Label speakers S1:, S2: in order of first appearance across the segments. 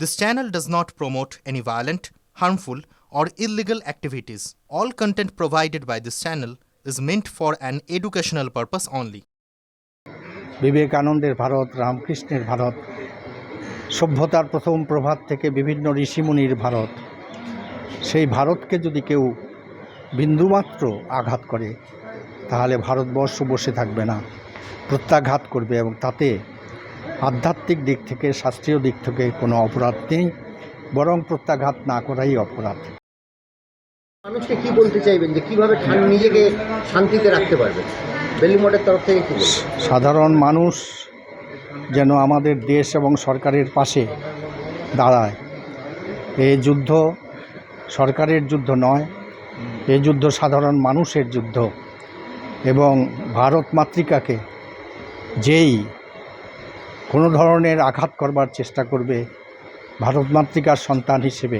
S1: This channel does not promote any violent, harmful, or illegal activities. All content provided by this channel is meant for an educational purpose only.
S2: বিবেকানন্দের ভারত, রামকৃষ্ণের ভারত, সভ্যতার প্রথম প্রভাত থেকে বিভিন্ন ঋষিমুনির ভারত, সেই ভারতকে যদি কেউ বিন্দুমাত্র আঘাত করে তাহলে ভারতবর্ষ বসে থাকবে না, প্রত্যাঘাত করবে এবং তাতে আধ্যাত্মিক দিক থেকে, শাস্ত্রীয় দিক থেকে কোনো অপরাধ নেই, বরং প্রত্যাঘাত না করাই অপরাধ।
S3: মানুষকে কি বলতে চাইবেন যে কিভাবে নিজেকে শান্তিতে রাখতে পারবে? বেলুড় মঠের তরফ থেকে কি বলবেন?
S2: সাধারণ মানুষ যেন আমাদের দেশ এবং সরকারের পাশে দাঁড়ায়। এই যুদ্ধ সরকারের যুদ্ধ নয়, এই যুদ্ধ সাধারণ মানুষের যুদ্ধ। এবং ভারত মাতৃকাকে যেই কোনো ধরনের আঘাত করবার চেষ্টা করবে, ভারত মাতৃকার সন্তান হিসেবে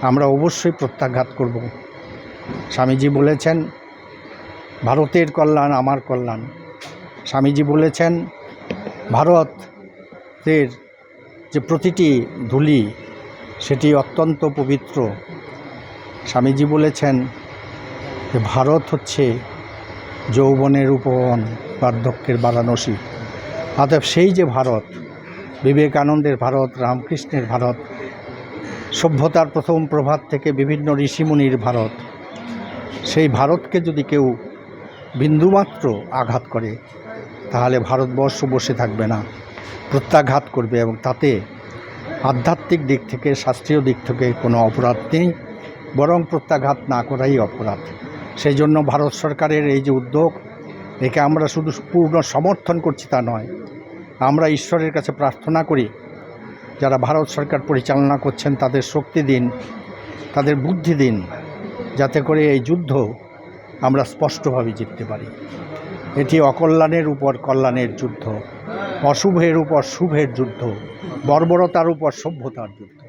S2: আমরা অবশ্যই প্রত্যাঘাত করব। স্বামীজি বলেছেন, ভারতের কল্যাণ আমার কল্যাণ। স্বামীজি বলেছেন, ভারতের যে প্রতিটি ধূলি সেটি অত্যন্ত পবিত্র। স্বামীজি বলেছেন যে ভারত হচ্ছে যৌবনের উপবন, বার্ধক্যের বারাণসী। অতএব সেই যে ভারত, বিবেকানন্দের ভারত, রামকৃষ্ণের ভারত, সভ্যতার প্রথম প্রভাত থেকে বিভিন্ন ঋষিমুনির ভারত, সেই ভারতকে যদি কেউ বিন্দুমাত্র আঘাত করে তাহলে ভারতবর্ষ বসে থাকবে না, প্রত্যাঘাত করবে এবং তাতে আধ্যাত্মিক দিক থেকে, শাস্ত্রীয় দিক থেকে কোনো অপরাধ নেই, বরং প্রত্যাঘাত না করাই অপরাধ। সেই জন্য ভারত সরকারের এই যে উদ্যোগ, একে আমরা শুধু পূর্ণ সমর্থন করছি তা নয়, আমরা ঈশ্বরের কাছে প্রার্থনা করি যারা ভারত সরকার পরিচালনা করছেন তাদের শক্তি দিন, তাদের বুদ্ধি দিন, যাতে করে এই যুদ্ধ আমরা স্পষ্টভাবে জিততে পারি। এটি অকল্যাণের উপর কল্যাণের যুদ্ধ, অশুভের উপর শুভের যুদ্ধ, বর্বরতার উপর সভ্যতার যুদ্ধ।